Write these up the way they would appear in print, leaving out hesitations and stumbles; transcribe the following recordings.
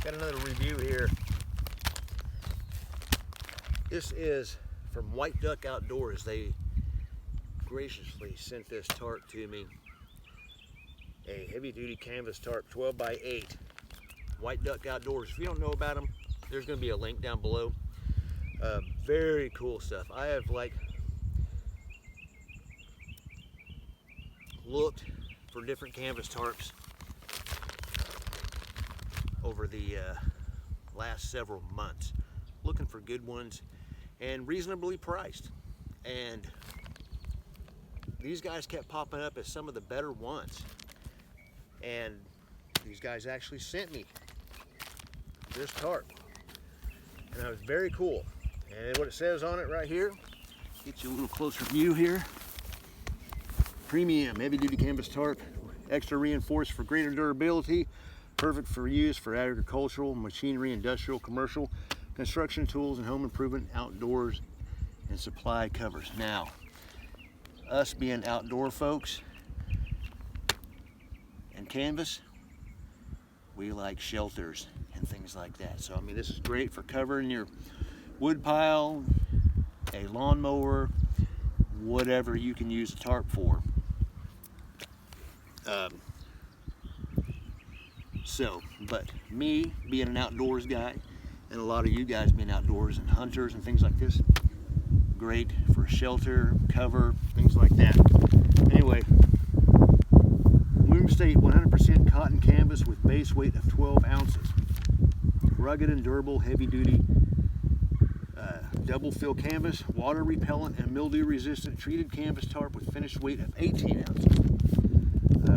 Got another review here. This is from White Duck Outdoors. They graciously sent this tarp to me. A heavy duty canvas tarp, 12 by 8. White Duck Outdoors. If you don't know about them, there's going to be a link down below. Very cool stuff. I have looked for different canvas tarps over the last several months, looking for good ones and reasonably priced, and these guys kept popping up as some of the better ones, and these guys actually sent me this tarp, and I was very cool. And what it says on it right here, get you a little closer view here: premium heavy duty canvas tarp, extra reinforced for greater durability, perfect for use for agricultural, machinery, industrial, commercial, construction tools, and home improvement, outdoors, and supply covers. Now, us being outdoor folks and canvas, we like shelters and things like that. So I mean, this is great for covering your wood pile, a lawnmower, whatever you can use a tarp for. But me being an outdoors guy, and a lot of you guys being outdoors and hunters and things like this, great for shelter, cover, things like that. Anyway, Bloom State 100% cotton canvas with base weight of 12 ounces. Rugged and durable, heavy duty, double fill canvas, water repellent and mildew resistant treated canvas tarp with finished weight of 18 ounces.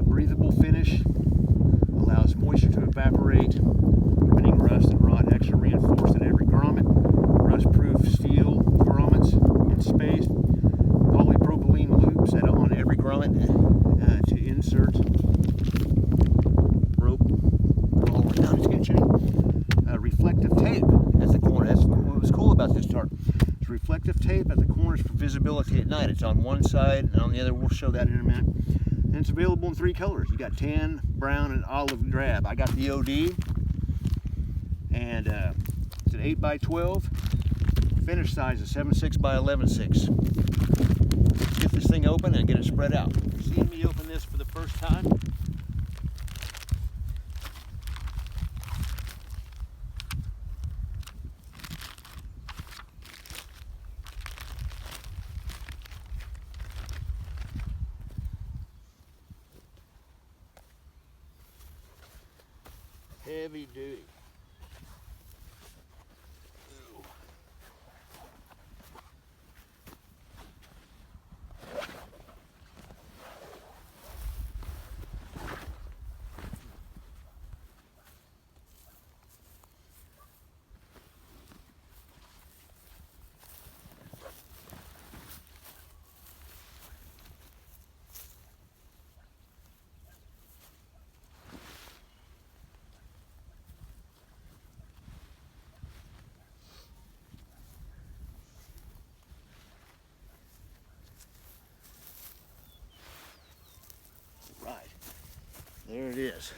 Breathable finish, allows moisture to evaporate, preventing rust and rot. Extra reinforced at every grommet. Rust-proof steel grommets in space. Polypropylene loops on every grommet to insert rope all around tension. Reflective tape at the corner. That's what was cool about this tarp. It's reflective tape at the corners for visibility at night. It's on one side and on the other. We'll show that in a minute. And it's available in 3 colors. You got tan, brown, and olive drab. I got the OD, and it's an 8 by 12. Finish size is 7.6 by 11.6. Get this thing open and get it spread out. Seeing me open this for the first time, heavy duty. Ooh. There it is.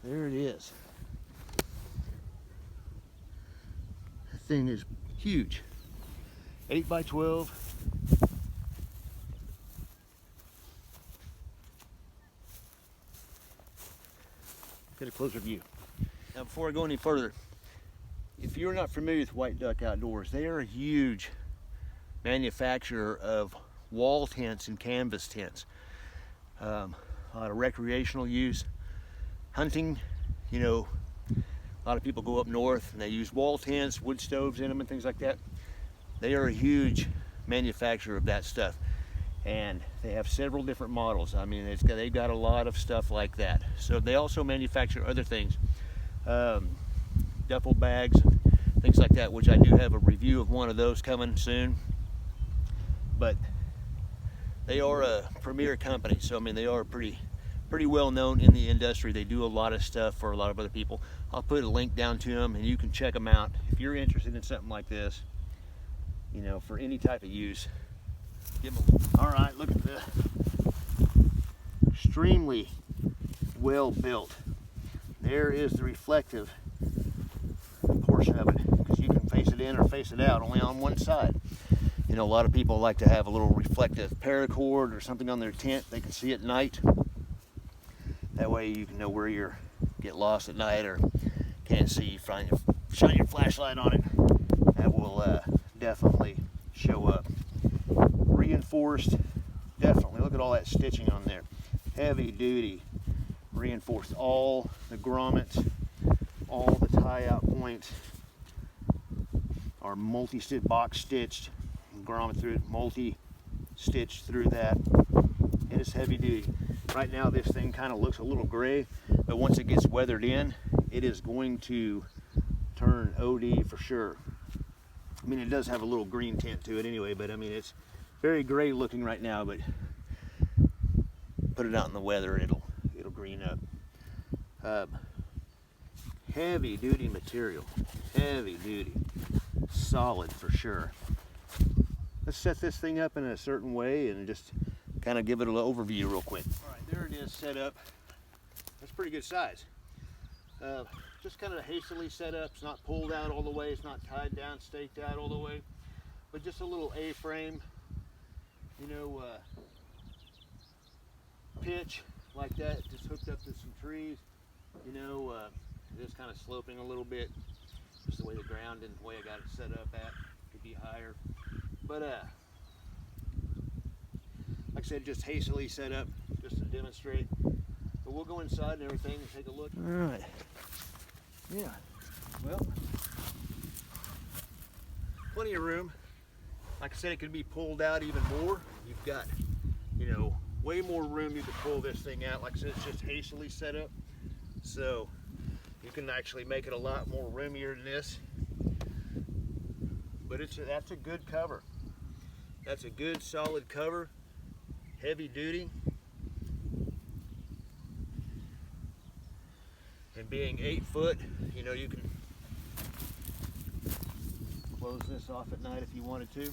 There it is. That thing is huge. 8 by 12. Get a closer view. Now, before I go any further, if you're not familiar with White Duck Outdoors, they are a huge manufacturer of wall tents and canvas tents. A lot of recreational use, hunting. You know, a lot of people go up north and they use wall tents, wood stoves in them and things like that. They are a huge manufacturer of that stuff, and they have several different models. I mean, they've got a lot of stuff like that. So they also manufacture other things, duffel bags and things like that, which I do have a review of one of those coming soon. But they are a premier company, so I mean, they are pretty well known in the industry. They do a lot of stuff for a lot of other people. I'll put a link down to them and you can check them out if you're interested in something like this, you know, for any type of use. Give them all right, look at this. Extremely well built. there is the reflective portion of it, because you can face it in or face it out only on one side. You know, a lot of people like to have a little reflective paracord or something on their tent. They can see at night. That way you can know where you're get lost at night or can't see. Shine your flashlight on it. That will definitely show up. Reinforced, definitely. Look at all that stitching on there. Heavy duty, reinforced. All the grommets, all the tie-out points are multi-stitched, box stitched. Grommet through it, multi-stitched through that. It is heavy duty. Right now this thing kind of looks a little gray, but once it gets weathered in, it is going to turn OD for sure. I mean, it does have a little green tint to it anyway, but I mean, it's very gray looking right now, but put it out in the weather, it'll green up. Heavy duty material, heavy duty, solid for sure. Let's set this thing up in a certain way and just kind of give it a little overview real quick. All right, there it is set up. That's pretty good size. Just kind of hastily set up. It's not pulled out all the way. It's not tied down, staked out all the way. But just a little A-frame, you know, pitch like that. Just hooked up to some trees. You know, just kind of sloping a little bit. Just the way the ground and the way I got it set up at. Could be higher. But like I said, just hastily set up just to demonstrate. But we'll go inside and everything and take a look. All right. Yeah. Well, plenty of room. Like I said, it could be pulled out even more. You've got, you know, way more room you could pull this thing out. Like I said, it's just hastily set up. So you can actually make it a lot more roomier than this. But that's a good cover. That's a good solid cover, heavy duty. And being 8 foot, you know, you can close this off at night if you wanted to.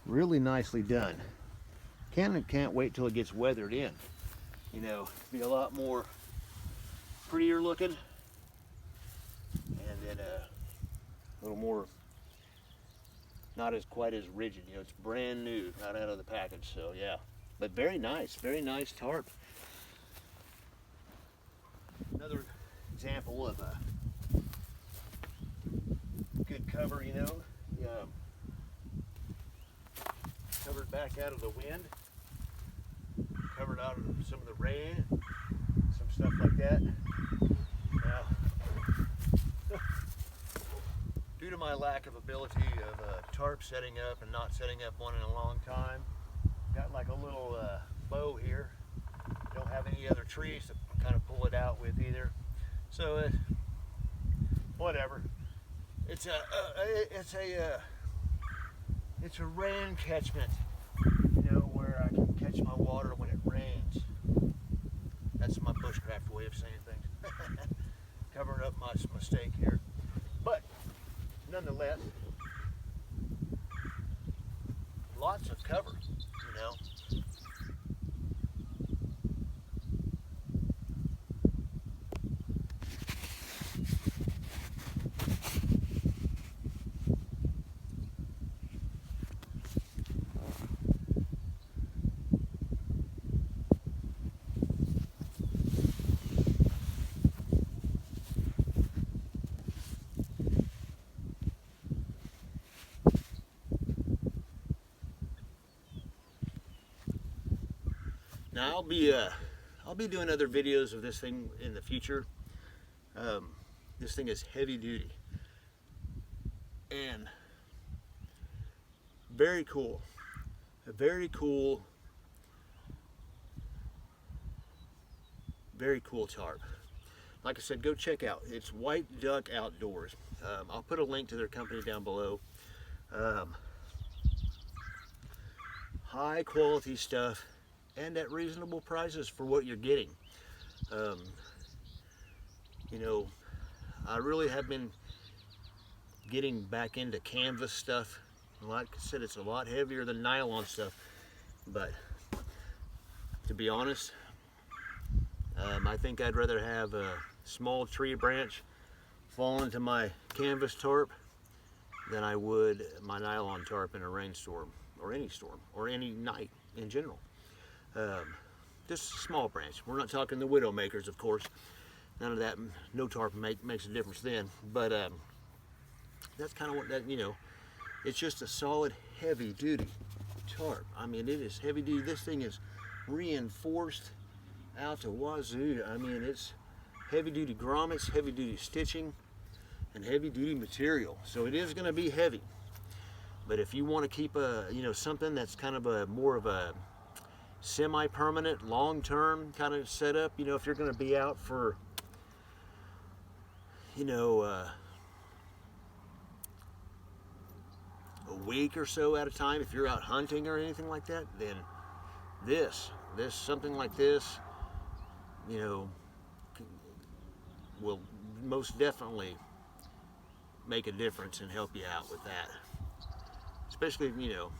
Really nicely done. Can't wait till it gets weathered in. You know, be a lot more prettier looking, and then a little more, not as quite as rigid. You know, it's brand new, not out of the package. So yeah, but very nice tarp. Another example of a good cover. You know, covered back out of the wind, covered out of some of the rain, some stuff like that. Now, due to my lack of ability of tarp setting up and not setting up one in a long time, got like a little bow here. Don't have any other trees to kind of pull it out with either. So whatever. It's a rain catchment. You know, where I can catch my water when it rains. That's my bushcraft way of saying things. Covering up my mistake here. But nonetheless, lots of cover, you know. Now I'll be doing other videos of this thing in the future. This thing is heavy duty and very cool. A very cool tarp. Like I said, go check out. It's White Duck Outdoors. I'll put a link to their company down below. High quality stuff, and at reasonable prices for what you're getting. You know, I really have been getting back into canvas stuff Like I said, it's a lot heavier than nylon stuff, but to be honest, I think I'd rather have a small tree branch fall into my canvas tarp than I would my nylon tarp in a rainstorm or any storm or any night in general. Just a small branch. We're not talking the Widowmakers, of course. None of that. No tarp makes a difference then. But that's kind of what that, you know, it's just a solid, heavy-duty tarp. I mean, it is heavy-duty. This thing is reinforced out to wazoo. I mean, it's heavy-duty grommets, heavy-duty stitching, and heavy-duty material. So it is going to be heavy. But if you want to keep a, you know, something that's kind of a more of a semi-permanent, long-term kind of setup, you know, if you're going to be out for, you know, a week or so at a time, if you're out hunting or anything like that, then something like this, you know, will most definitely make a difference and help you out with that. Especially, you know,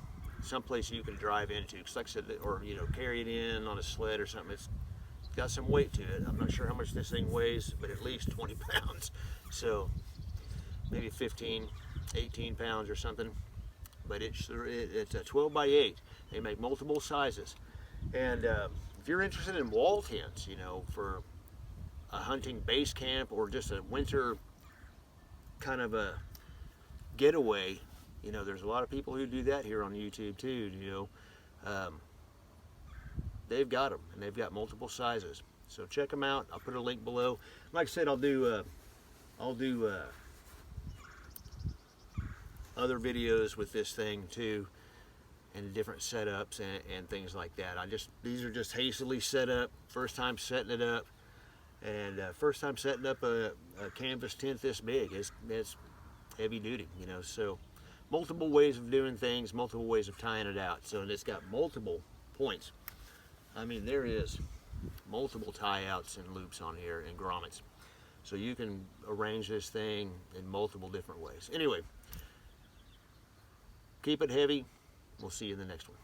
someplace you can drive into, because like I said, or, you know, carry it in on a sled or something. It's got some weight to it. I'm not sure how much this thing weighs, but at least 20 pounds. So maybe 15, 18 pounds or something. But it's a 12 by 8. They make multiple sizes. And if you're interested in wall tents, you know, for a hunting base camp or just a winter kind of a getaway, you know, there's a lot of people who do that here on YouTube too, you know. They've got them, and they've got multiple sizes. So check them out. I'll put a link below. Like I said, I'll do other videos with this thing too, and different setups and things like that. These are just hastily set up, first time setting it up, and first time setting up a canvas tent this big. It's heavy duty, you know. So multiple ways of doing things, multiple ways of tying it out. So it's got multiple points. I mean, there is multiple tie outs and loops on here and grommets. So you can arrange this thing in multiple different ways. Anyway, keep it heavy. We'll see you in the next one.